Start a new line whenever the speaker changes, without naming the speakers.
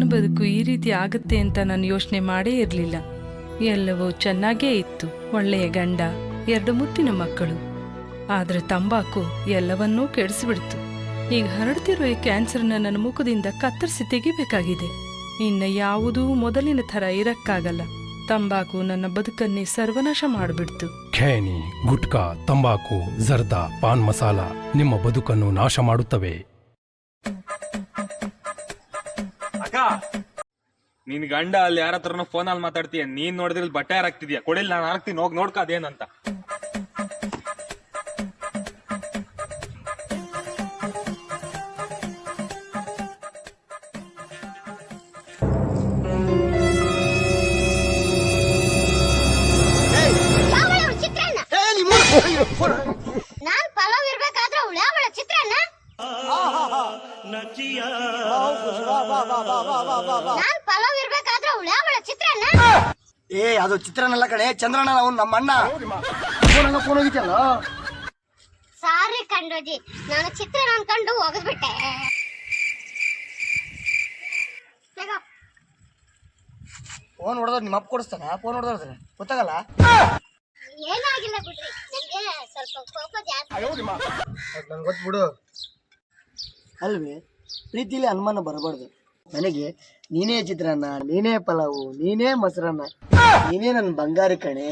ನನ್ನ ಬದುಕು ಈ ರೀತಿ ಆಗುತ್ತೆ ಅಂತ ನಾನು ಯೋಚನೆ ಮಾಡೇ ಇರಲಿಲ್ಲ. ಎಲ್ಲವೂ ಚೆನ್ನಾಗೇ ಇತ್ತು. ಒಳ್ಳೆಯ ಗಂಡ, 2 ಮುತ್ತಿನ ಮಕ್ಕಳು. ಆದ್ರೆ ತಂಬಾಕು ಎಲ್ಲವನ್ನೂ ಕೆಡಿಸಿಬಿಡ್ತು. ಈಗ ಹರಡ್ತಿರೋ ಈ ಕ್ಯಾನ್ಸರ್ನ ನನ್ನ ಮುಖದಿಂದ ಕತ್ತರಿಸಿ ತೆಗಿಬೇಕಾಗಿದೆ. ಇನ್ನು ಯಾವುದೂ ಮೊದಲಿನ ಥರ ಇರಕ್ಕಾಗಲ್ಲ. ತಂಬಾಕು ನನ್ನ ಬದುಕನ್ನೇ ಸರ್ವನಾಶ ಮಾಡಿಬಿಡ್ತು.
ಖೇನಿ, ಗುಟ್ಕಾ, ತಂಬಾಕು, ಜರ್ದಾ, ಪಾನ್ ಮಸಾಲ ನಿಮ್ಮ ಬದುಕನ್ನು ನಾಶ ಮಾಡುತ್ತವೆ.
ಅಕ್ಕ, ನಿನ್ ಗಂಡ ಅಲ್ಲಿ ಯಾರ ಹತ್ರನೋ ಫೋನಲ್ಲಿ ಮಾತಾಡ್ತೀಯ, ನೀನ್ ನೋಡಿದ್ರೆ ಬಟ್ಟೆ ಹಾರಾಕ್ತಿದ್ಯಾ. ಕೊಡಿಲ್, ನಾನು ಹಾಕ್ತೀನಿ, ಹೋಗಿ ನೋಡ್ಕ ಅದೇನಂತ.
ನಾನ್ ಪಲಾವ್ ಇರ್ಬೇಕಾದ್ರೆ ಅವಳ ಚಿತ್ರಾನ್ನ, ನಾನ್ ಪಲಾವ್ ಇರ್ಬೇಕಾದ್ರೆ ಅವಳ ಚಿತ್ರಾನ್ನ.
ಅದು ಚಿತ್ರಾನ್ನಲ್ಲ ಕಣೆ, ಚಂದ್ರಣ್ಣ. ಅವ್ನು ನಮ್ಮ ಅಣ್ಣ. ಫೋನ್ ಹೋಗಿತ್ತಲ್ಲ.
ಸಾರಿ ಕಂಡೋಜಿ, ನಾನು ಚಿತ್ರಾನ್ನ ಅನ್ಕೊಂಡು ಹೋಗದ್ಬಿಟ್ಟೆ.
ಫೋನ್ ಹೊಡೆದ್ರೆ ನಿಮ್ಮ ಅಪ್ಪ ಕೊಡಿಸ್ತಾನ. ಫೋನ್ ಹೊಡೆದ್ರೆ ಗೊತ್ತಾಗಲ್ಲ.
ಏನಾಗಿಲ್ಲ ಬಿಡ್ರಿ, ನನಗೆ ಸ್ವಲ್ಪ ಕೋಪ ಜಾಸ್ತಿ.
ನನ್ಗೆ ಗೊತ್ತು. ಅಲ್ವೇ, ಪ್ರೀತಿಲಿ ಅನುಮಾನ ಬರಬಾರ್ದು. ನನಗೆ ನೀನೇ ಚಿತ್ರಾನ್ನ, ನೀನೇ ಪಲಾವು, ನೀನೇ ಮೊಸರನ್ನ, ನೀನೇ ನನ್ನ ಬಂಗಾರ ಕಣೆ.